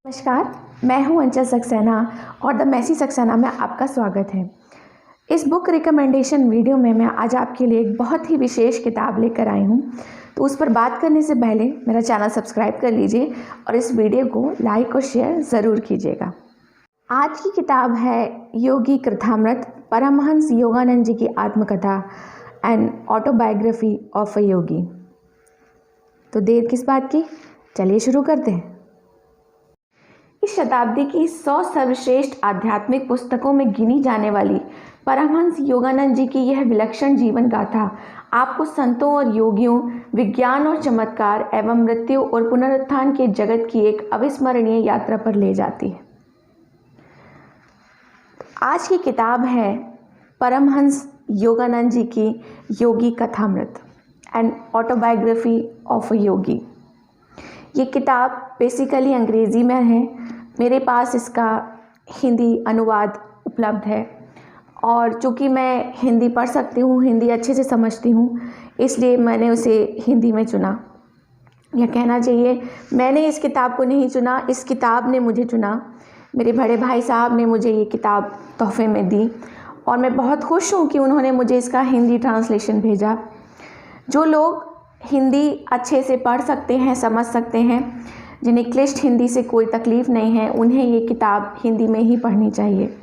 नमस्कार, मैं हूं अंचल सक्सेना और द मेसी सक्सेना में आपका स्वागत है। इस बुक रिकमेंडेशन वीडियो में मैं आज आपके लिए एक बहुत ही विशेष किताब लेकर आई हूं। तो उस पर बात करने से पहले मेरा चैनल सब्सक्राइब कर लीजिए और इस वीडियो को लाइक और शेयर ज़रूर कीजिएगा। आज की किताब है योगी कृतामृत, परमहंस योगानंद जी की आत्मकथा एंड ऑटोबायोग्राफी ऑफ अ योगी। तो देर किस बात की, चलिए शुरू करते हैं। इस शताब्दी की 100 सर्वश्रेष्ठ आध्यात्मिक पुस्तकों में गिनी जाने वाली परमहंस योगानंद जी की यह विलक्षण जीवन गाथा आपको संतों और योगियों, विज्ञान और चमत्कार एवं मृत्यु और पुनरुत्थान के जगत की एक अविस्मरणीय यात्रा पर ले जाती है। आज की किताब है परमहंस योगानंद जी की योगी कथामृत एंड ऑटोबायोग्राफी ऑफ अ योगी। ये किताब बेसिकली अंग्रेज़ी में है। मेरे पास इसका हिंदी अनुवाद उपलब्ध है और चूँकि मैं हिंदी पढ़ सकती हूँ, हिंदी अच्छे से समझती हूँ, इसलिए मैंने उसे हिंदी में चुना। यह कहना चाहिए मैंने इस किताब को नहीं चुना, इस किताब ने मुझे चुना। मेरे बड़े भाई साहब ने मुझे ये किताब तोहफे में दी और मैं बहुत खुश हूँ कि उन्होंने मुझे इसका हिंदी ट्रांसलेशन भेजा। जो लोग हिंदी अच्छे से पढ़ सकते हैं, समझ सकते हैं, जिन्हें क्लिष्ट हिंदी से कोई तकलीफ़ नहीं है, उन्हें ये किताब हिंदी में ही पढ़नी चाहिए।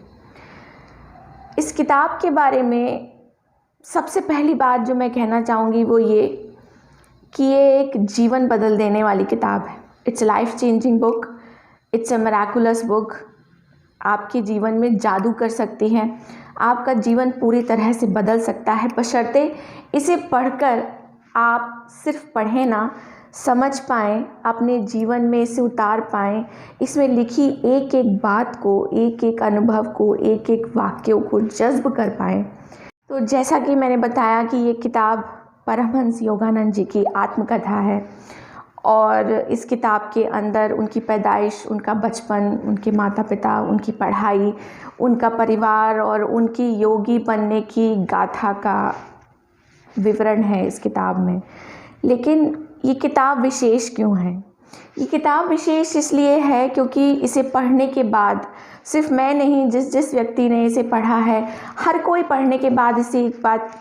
इस किताब के बारे में सबसे पहली बात जो मैं कहना चाहूँगी वो ये कि ये एक जीवन बदल देने वाली किताब है। It's life changing book, it's a miraculous book. आपके जीवन में जादू कर सकती है, आपका जीवन पूरी तरह से बदल सकता है, बशर्ते इसे पढ़कर आप सिर्फ पढ़ें ना, समझ पाएँ, अपने जीवन में इसे उतार पाएँ। इसमें लिखी एक एक बात को, एक एक अनुभव को, एक एक वाक्यों को जज़्ब कर पाएँ। तो जैसा कि मैंने बताया कि ये किताब परमहंस योगानंद जी की आत्मकथा है और इस किताब के अंदर उनकी पैदाइश, उनका बचपन, उनके माता पिता, उनकी पढ़ाई, उनका परिवार और उनकी योगी बनने की गाथा का विवरण है इस किताब में। लेकिन ये किताब विशेष क्यों है? ये किताब विशेष इसलिए है क्योंकि इसे पढ़ने के बाद सिर्फ मैं नहीं, जिस व्यक्ति ने इसे पढ़ा है, हर कोई पढ़ने के बाद इसे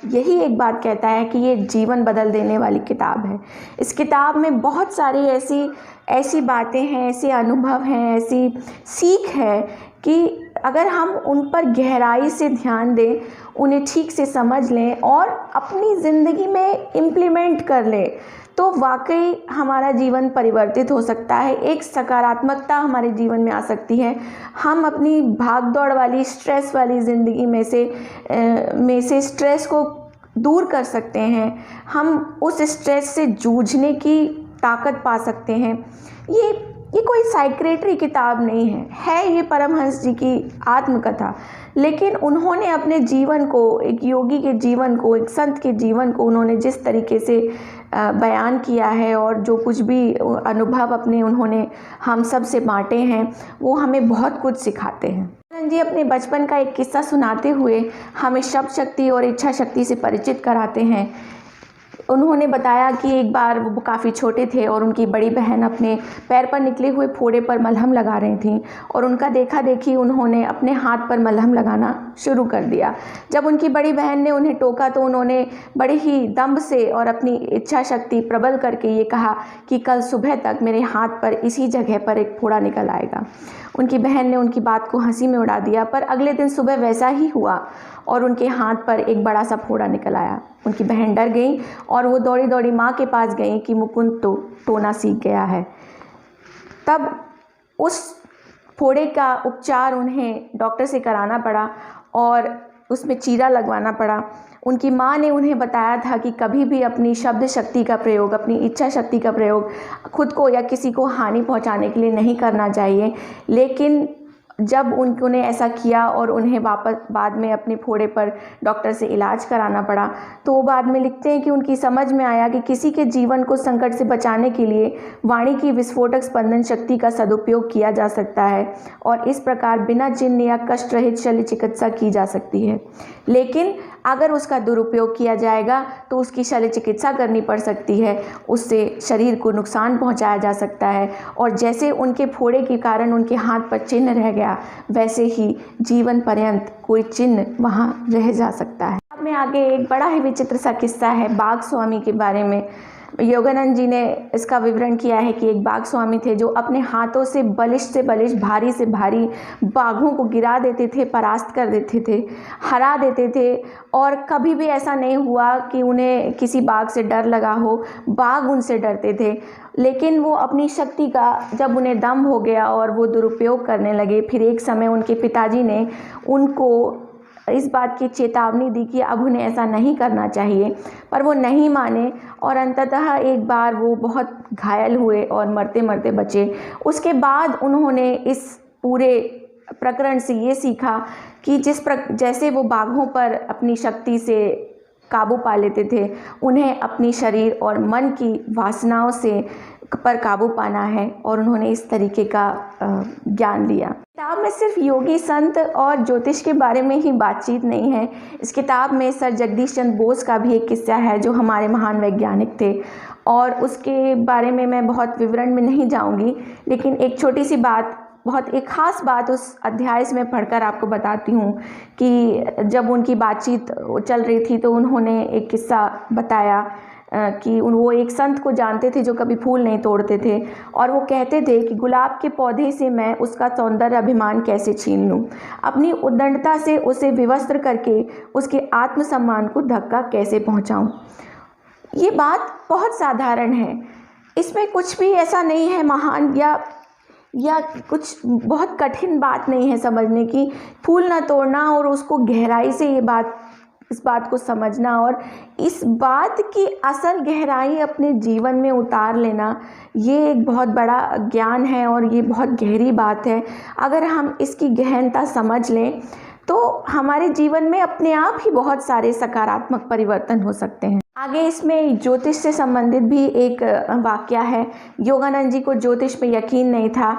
यही एक बात कहता है कि ये जीवन बदल देने वाली किताब है। इस किताब में बहुत सारी ऐसी बातें हैं, ऐसे अनुभव हैं, ऐसी सीख है कि अगर हम उन पर गहराई से ध्यान दें, उन्हें ठीक से समझ लें और अपनी ज़िंदगी में इम्प्लीमेंट कर लें, तो वाकई हमारा जीवन परिवर्तित हो सकता है। एक सकारात्मकता हमारे जीवन में आ सकती है। हम अपनी भाग-दौड़ वाली, स्ट्रेस वाली ज़िंदगी में से स्ट्रेस को दूर कर सकते हैं। हम उस स्ट्रेस से जूझने की ताकत पा सकते हैं। ये कोई साइक्रेटरी किताब नहीं है ये परमहंस जी की आत्मकथा। लेकिन उन्होंने अपने जीवन को, एक योगी के जीवन को, एक संत के जीवन को उन्होंने जिस तरीके से बयान किया है और जो कुछ भी अनुभव अपने उन्होंने हम सब से बांटे हैं, वो हमें बहुत कुछ सिखाते हैं। योगानंद जी अपने बचपन का एक किस्सा सुनाते हुए हमें शब्द शक्ति और इच्छा शक्ति से परिचित कराते हैं। उन्होंने बताया कि एक बार वो काफ़ी छोटे थे और उनकी बड़ी बहन अपने पैर पर निकले हुए फोड़े पर मलहम लगा रही थी और उनका देखा देखी उन्होंने अपने हाथ पर मलहम लगाना शुरू कर दिया। जब उनकी बड़ी बहन ने उन्हें टोका तो उन्होंने बड़े ही दम्भ से और अपनी इच्छा शक्ति प्रबल करके ये कहा कि कल सुबह तक मेरे हाथ पर इसी जगह पर एक फोड़ा निकल आएगा। उनकी बहन ने उनकी बात को हंसी में उड़ा दिया, पर अगले दिन सुबह वैसा ही हुआ और उनके हाथ पर एक बड़ा सा फोड़ा निकल आया। उनकी बहन डर गई और वो दौड़ी दौड़ी माँ के पास गई कि मुकुंद तो टोना सीख गया है। तब उस फोड़े का उपचार उन्हें डॉक्टर से कराना पड़ा और उसमें चीरा लगवाना पड़ा। उनकी माँ ने उन्हें बताया था कि कभी भी अपनी शब्द शक्ति का प्रयोग, अपनी इच्छा शक्ति का प्रयोग खुद को या किसी को हानि पहुंचाने के लिए नहीं करना चाहिए। लेकिन जब उन्होंने ऐसा किया और उन्हें वापस बाद में अपने फोड़े पर डॉक्टर से इलाज कराना पड़ा, तो वो बाद में लिखते हैं कि उनकी समझ में आया कि किसी के जीवन को संकट से बचाने के लिए वाणी की विस्फोटक स्पंदन शक्ति का सदुपयोग किया जा सकता है और इस प्रकार बिना चिन्ह या कष्ट रहित शल्य चिकित्सा की जा सकती है। लेकिन अगर उसका दुरुपयोग किया जाएगा तो उसकी शल्य चिकित्सा करनी पड़ सकती है, उससे शरीर को नुकसान पहुंचाया जा सकता है। और जैसे उनके फोड़े के कारण उनके हाथ पर चिन्ह रह गया, वैसे ही जीवन पर्यंत कोई चिन्ह वहाँ रह जा सकता है। अब में आगे एक बड़ा ही विचित्र सा किस्सा है बाघ स्वामी के बारे में। योगानंद जी ने इसका विवरण किया है कि एक बाघ स्वामी थे जो अपने हाथों से बलिष्ठ, भारी से भारी बाघों को गिरा देते थे, परास्त कर देते थे, हरा देते थे। और कभी भी ऐसा नहीं हुआ कि उन्हें किसी बाघ से डर लगा हो, बाघ उनसे डरते थे। लेकिन वो अपनी शक्ति का जब उन्हें दम हो गया और वो दुरुपयोग करने लगे, फिर एक समय उनके पिताजी ने उनको इस बात की चेतावनी दी कि अब उन्हें ऐसा नहीं करना चाहिए, पर वो नहीं माने और अंततः एक बार वो बहुत घायल हुए और मरते मरते बचे। उसके बाद उन्होंने इस पूरे प्रकरण से ये सीखा कि जैसे वो बाघों पर अपनी शक्ति से काबू पा लेते थे, उन्हें अपनी शरीर और मन की वासनाओं से पर काबू पाना है, और उन्होंने इस तरीके का ज्ञान लिया। किताब में सिर्फ योगी, संत और ज्योतिष के बारे में ही बातचीत नहीं है। इस किताब में सर जगदीश चंद्र बोस का भी एक किस्सा है जो हमारे महान वैज्ञानिक थे, और उसके बारे में मैं बहुत विवरण में नहीं जाऊंगी, लेकिन एक छोटी सी बात, बहुत एक ख़ास बात उस अध्याय से मैं पढ़कर आपको बताती हूँ कि जब उनकी बातचीत चल रही थी तो उन्होंने एक किस्सा बताया कि वो एक संत को जानते थे जो कभी फूल नहीं तोड़ते थे, और वो कहते थे कि गुलाब के पौधे से मैं उसका सौंदर्य अभिमान कैसे छीन लूँ, अपनी उद्दंडता से उसे विवस्त्र करके उसके आत्मसम्मान को धक्का कैसे पहुँचाऊँ। ये बात बहुत साधारण है, इसमें कुछ भी ऐसा नहीं है महान या कुछ बहुत कठिन बात नहीं है समझने की। फूल ना तोड़ना और उसको गहराई से इस बात को समझना और इस बात की असल गहराई अपने जीवन में उतार लेना, ये एक बहुत बड़ा ज्ञान है और ये बहुत गहरी बात है। अगर हम इसकी गहनता समझ लें तो हमारे जीवन में अपने आप ही बहुत सारे सकारात्मक परिवर्तन हो सकते हैं। आगे इसमें ज्योतिष से संबंधित भी एक वाकया है। योगानंद जी को ज्योतिष में यकीन नहीं था,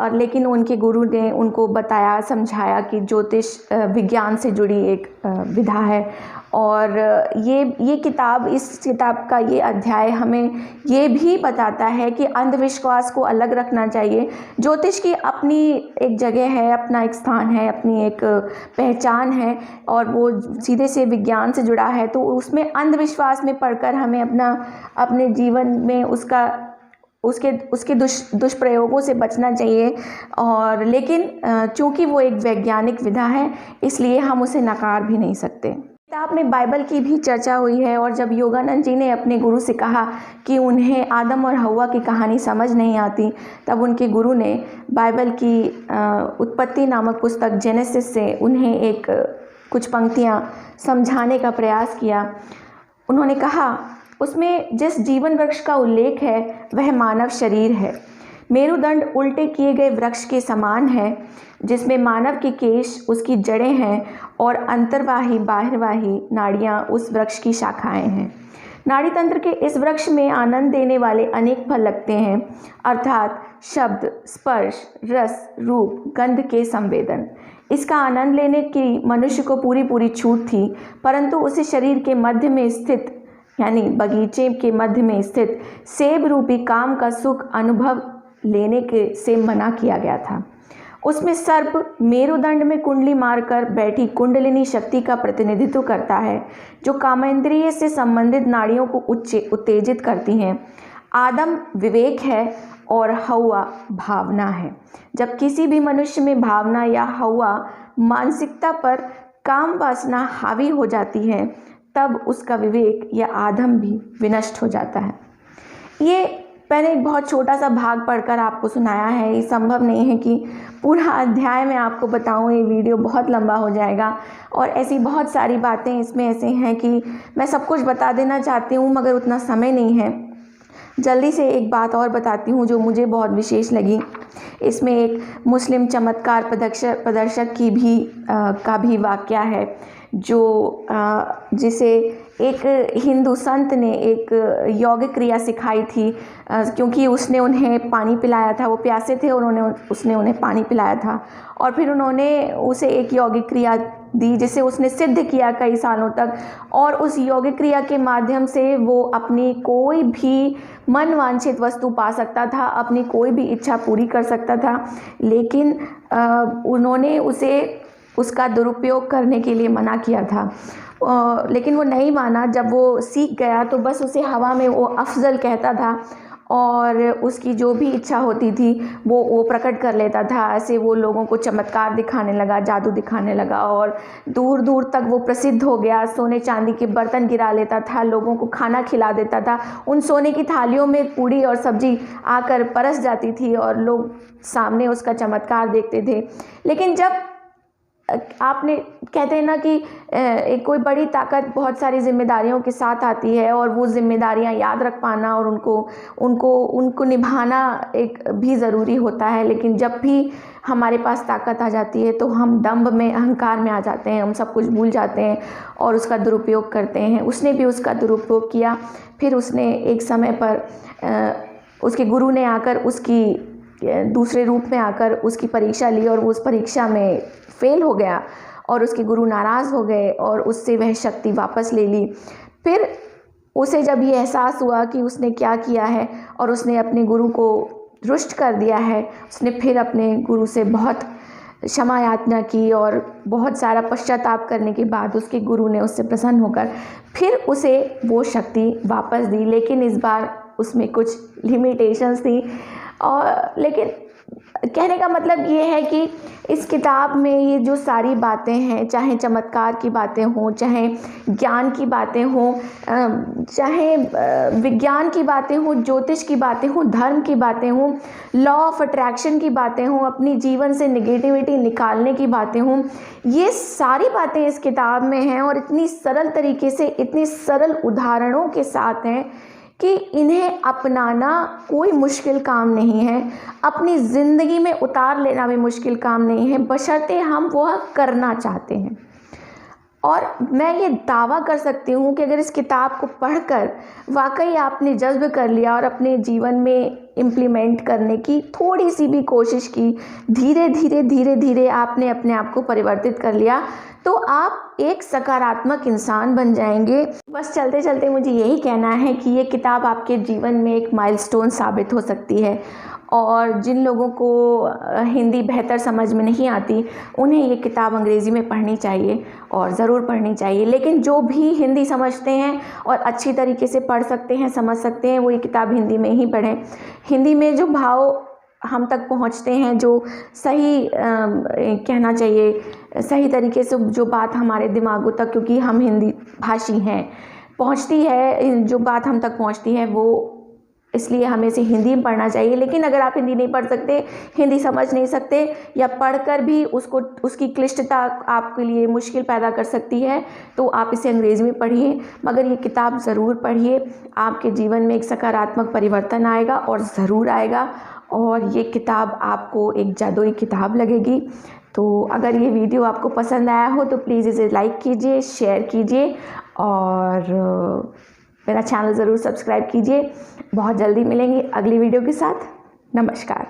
और लेकिन उनके गुरु ने उनको बताया, समझाया कि ज्योतिष विज्ञान से जुड़ी एक विधा है। और ये किताब, इस किताब का ये अध्याय हमें ये भी बताता है कि अंधविश्वास को अलग रखना चाहिए। ज्योतिष की अपनी एक जगह है, अपना एक स्थान है, अपनी एक पहचान है, और वो सीधे से विज्ञान से जुड़ा है। तो उसमें अंधविश्वास में पढ़कर हमें अपने जीवन में उसके दुष्प्रयोगों से बचना चाहिए। और लेकिन चूँकि वो एक वैज्ञानिक विधा है, इसलिए हम उसे नकार भी नहीं सकते। किताब में बाइबल की भी चर्चा हुई है, और जब योगानंद जी ने अपने गुरु से कहा कि उन्हें आदम और हव्वा की कहानी समझ नहीं आती, तब उनके गुरु ने बाइबल की उत्पत्ति नामक पुस्तक जेनेसिस से उन्हें कुछ पंक्तियाँ समझाने का प्रयास किया। उन्होंने कहा, उसमें जिस जीवन वृक्ष का उल्लेख है वह मानव शरीर है। मेरुदंड उल्टे किए गए वृक्ष के समान है, जिसमें मानव के केश उसकी जड़ें हैं और अंतर्वाही बाह्यवाही नाड़ियाँ उस वृक्ष की शाखाएं हैं। नाड़ी तंत्र के इस वृक्ष में आनंद देने वाले अनेक फल लगते हैं, अर्थात शब्द, स्पर्श, रस, रूप, गंध के संवेदन। इसका आनंद लेने की मनुष्य को पूरी छूट थी, परंतु उसे शरीर के मध्य में स्थित, यानी बगीचे के मध्य में स्थित सेब रूपी काम का सुख अनुभव लेने से मना किया गया था। उसमें सर्प मेरुदंड में कुंडली मारकर बैठी कुंडलिनी शक्ति का प्रतिनिधित्व करता है, जो कामेंद्रिय से संबंधित नाड़ियों को उत्तेजित करती हैं। आदम विवेक है और हव्वा भावना है। जब किसी भी मनुष्य में भावना या हव्वा मानसिकता पर काम वासना हावी हो जाती है, तब उसका विवेक या आदम भी विनष्ट हो जाता है। ये मैंने एक बहुत छोटा सा भाग पढ़कर आपको सुनाया है। ये संभव नहीं है कि पूरा अध्याय मैं आपको बताऊं, ये वीडियो बहुत लंबा हो जाएगा, और ऐसी बहुत सारी बातें इसमें ऐसे हैं कि मैं सब कुछ बता देना चाहती हूँ, मगर उतना समय नहीं है। जल्दी से एक बात और बताती हूँ जो मुझे बहुत विशेष लगी। इसमें एक मुस्लिम चमत्कार प्रदर्शक का भी वाकया है, जिसे एक हिंदू संत ने एक यौगिक क्रिया सिखाई थी, क्योंकि उसने उन्हें पानी पिलाया था, वो प्यासे थे और उसने उन्हें पानी पिलाया था और फिर उन्होंने उसे एक यौगिक क्रिया दी जिसे उसने सिद्ध किया कई सालों तक। और उस यौगिक क्रिया के माध्यम से वो अपनी कोई भी मन वांछित वस्तु पा सकता था, अपनी कोई भी इच्छा पूरी कर सकता था। लेकिन उन्होंने उसका दुरुपयोग करने के लिए मना किया था, लेकिन वो नहीं माना। जब वो सीख गया तो बस उसे हवा में वो अफजल कहता था और उसकी जो भी इच्छा होती थी वो प्रकट कर लेता था। ऐसे वो लोगों को चमत्कार दिखाने लगा, जादू दिखाने लगा और दूर दूर तक वो प्रसिद्ध हो गया। सोने चांदी के बर्तन गिरा लेता था, लोगों को खाना खिला देता था। उन सोने की थालियों में पूड़ी और सब्जी आकर परस जाती थी और लोग सामने उसका चमत्कार देखते थे। लेकिन जब आपने कहते हैं ना कि एक कोई बड़ी ताकत बहुत सारी जिम्मेदारियों के साथ आती है और वो जिम्मेदारियां याद रख पाना और उनको निभाना एक भी ज़रूरी होता है। लेकिन जब भी हमारे पास ताकत आ जाती है तो हम दंभ में, अहंकार में आ जाते हैं, हम सब कुछ भूल जाते हैं और उसका दुरुपयोग करते हैं। उसने भी उसका दुरुपयोग किया। फिर उसने एक समय पर उसके गुरु ने आकर उसकी दूसरे रूप में आकर उसकी परीक्षा ली और वो उस परीक्षा में फेल हो गया और उसके गुरु नाराज़ हो गए और उससे वह शक्ति वापस ले ली। फिर उसे जब ये एहसास हुआ कि उसने क्या किया है और उसने अपने गुरु को रुष्ट कर दिया है, उसने फिर अपने गुरु से बहुत क्षमा याचना की और बहुत सारा पश्चाताप करने के बाद उसके गुरु ने उससे प्रसन्न होकर फिर उसे वो शक्ति वापस दी। लेकिन इस बार उसमें कुछ लिमिटेशंस थी। और लेकिन कहने का मतलब ये है कि इस किताब में ये जो सारी बातें हैं, चाहे चमत्कार की बातें हों, चाहे ज्ञान की बातें हों, चाहे विज्ञान की बातें हों, ज्योतिष की बातें हों, धर्म की बातें हों, लॉ ऑफ अट्रैक्शन की बातें हों, अपनी जीवन से नेगेटिविटी निकालने की बातें हों, ये सारी बातें इस किताब में हैं और इतनी सरल तरीके से, इतनी सरल उदाहरणों के साथ हैं कि इन्हें अपनाना कोई मुश्किल काम नहीं है, अपनी ज़िंदगी में उतार लेना भी मुश्किल काम नहीं है, बशर्ते हम वह करना चाहते हैं। और मैं ये दावा कर सकती हूँ कि अगर इस किताब को पढ़कर वाकई आपने जज्ब कर लिया और अपने जीवन में इम्प्लीमेंट करने की थोड़ी सी भी कोशिश की, धीरे धीरे आपने अपने आप को परिवर्तित कर लिया, तो आप एक सकारात्मक इंसान बन जाएंगे। बस चलते चलते मुझे यही कहना है कि ये किताब आपके जीवन में एक माइलस्टोन साबित हो सकती है और जिन लोगों को हिंदी बेहतर समझ में नहीं आती उन्हें ये किताब अंग्रेज़ी में पढ़नी चाहिए और ज़रूर पढ़नी चाहिए। लेकिन जो भी हिंदी समझते हैं और अच्छी तरीके से पढ़ सकते हैं, समझ सकते हैं, वो ये किताब हिंदी में ही पढ़ें। हिंदी में जो भाव हम तक पहुंचते हैं, जो सही कहना चाहिए, सही तरीके से जो बात हमारे दिमागों तक, क्योंकि हम हिंदी भाषी हैं, पहुंचती है, जो बात हम तक पहुंचती है वो इसलिए हमें इसे हिंदी में पढ़ना चाहिए। लेकिन अगर आप हिंदी नहीं पढ़ सकते, हिंदी समझ नहीं सकते या पढ़कर भी उसकी क्लिष्टता आपके लिए मुश्किल पैदा कर सकती है, तो आप इसे अंग्रेज़ी में पढ़िए, मगर ये किताब ज़रूर पढ़िए। आपके जीवन में एक सकारात्मक परिवर्तन आएगा और ज़रूर आएगा और ये किताब आपको एक जादुई किताब लगेगी। तो अगर ये वीडियो आपको पसंद आया हो तो प्लीज़ इसे लाइक कीजिए, शेयर कीजिए और मेरा चैनल ज़रूर सब्सक्राइब कीजिए। बहुत जल्दी मिलेंगे अगली वीडियो के साथ। नमस्कार।